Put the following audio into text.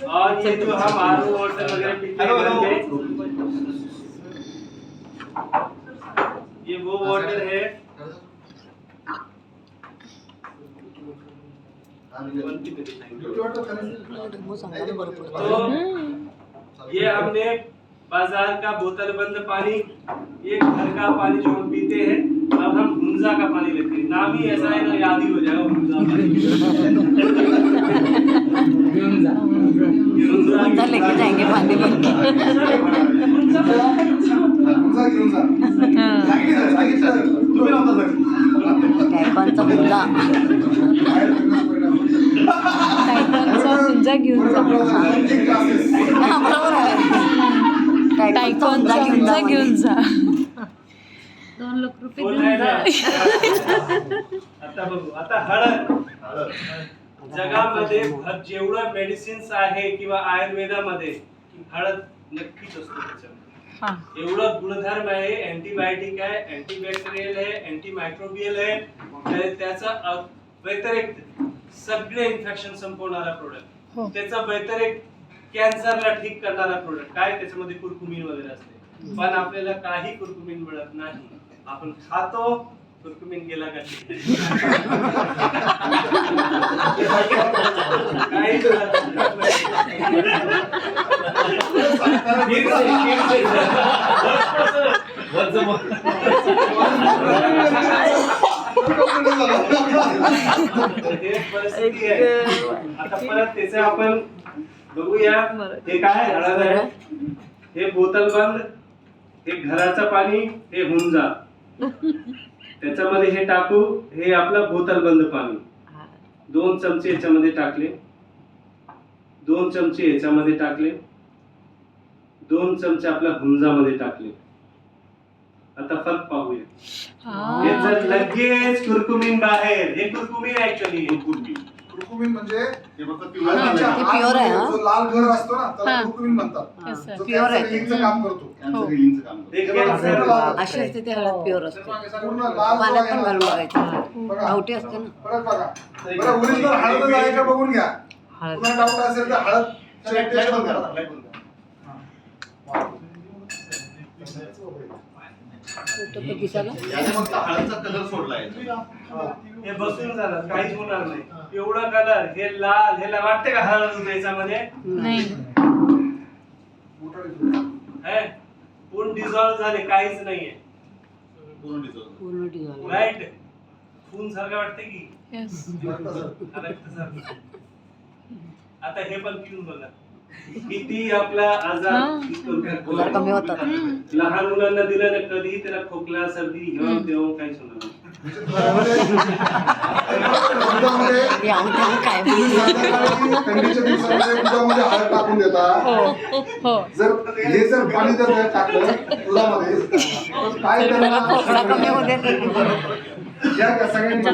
और ये जो हम आरओ वाटर वगैरह पीते हैं घर में, ये वो वाटर है तो ये हमने बाजार का बोतल बंद पानी, ये घर का पानी जो हम पीते हैं, अब हम हुंजा का पानी लेते हैं। नाम ही ऐसा है ना, याद ही हो जाएगा हुंजा पानी। हुंजा लेके जाएंगे पानी भर के। टायकॉनचा हुंजा, टायकॉनचा हुंजा घेऊन जा. बरोबर आहे. टायकॉनचा हुंजा घेऊन जा. 2 लाख रुपये देऊन जा. आता बघू, आता हळद. जगामध्ये जेवढं मेडिसिन्स आहे किंवा आयुर्वेदामध्ये हळद नक्कीच असतो त्याच्यामध्ये. एवढं गुणधर्म आहे, अँटीबायोटिक आहे, अँटीबॅक्टेरियल आहे, अँटीमायक्रोबियल आहे, त्याचा व्यतिरिक्त सगळे इन्फेक्शन संपवणारा प्रोडक्ट, त्याचा व्यतिरिक्त कॅन्सरला ठीक करणारा प्रोडक्ट. काय त्याच्यामध्ये कुरकुमीन वगैरे असते, पण आपल्याला काही कुरकुमीन मिळत नाही. आपण खातो, कुरकुमीन गेला का काही परिस्थिती आहे. आता परत त्याचं आपण बघूया. हे काय हळद आहे, हे बोतल बंद, हे घराचं पाणी, हे हुंजा. त्याच्यामध्ये हे टाकू, हे आपलं बोतल बंद पाणी. 2 चमचे याच्यामध्ये टाकले, 2 चमचे याच्यामध्ये टाकले, 2 चमचे आपल्या हुंजामध्ये टाकले. आता फरक पाहूया. हे जर लगेच कुरकुमीन बाहेर, हे कुरकुमीन ऍक्च्युअली कुरकुमीन म्हणजे प्युअर आहे. जो लाल घर असतो ना त्याला कुरकुमीन म्हणतात. जो प्युअर आहे. कॅन्सर काम करतो. अशी असते ते हळद प्युअर असते. पूर्ण लाल पाण्यात पण घालून बघायची, गावठी असते ना. परत बघा. बरं ओरिजिनल हळद आहे का बघून घ्या. पुन्हा डाऊट असेल तर हळद टेस्ट पण करा. हळदचा कलर सोडलाय. हे बसून झालं, काहीच होणार नाही. एवढा कलर, हे लाल, ह्याला वाटते का हळद याच्यामध्ये नाही. पूर्ण डिझॉल्व झाले, काहीच नाहीये. पूर्ण डिझॉल्व. राईट, खून सारखं वाटते की येस. आता हे पण पिऊन बघा किती आपला आजार कमी होतात. लहान मुलांना दिलं ना, कधीही त्याला खोकला, सर्दी, हिवाळा तेव्हा काहीच होणार नाही. काय थंडीच्या दिवसामध्ये दुधामध्ये हळद टाकून देतात. जर हे जर पाणी जर टाकलं दुधामध्ये तर काय खोकला कमी होते. सगळ्यांनी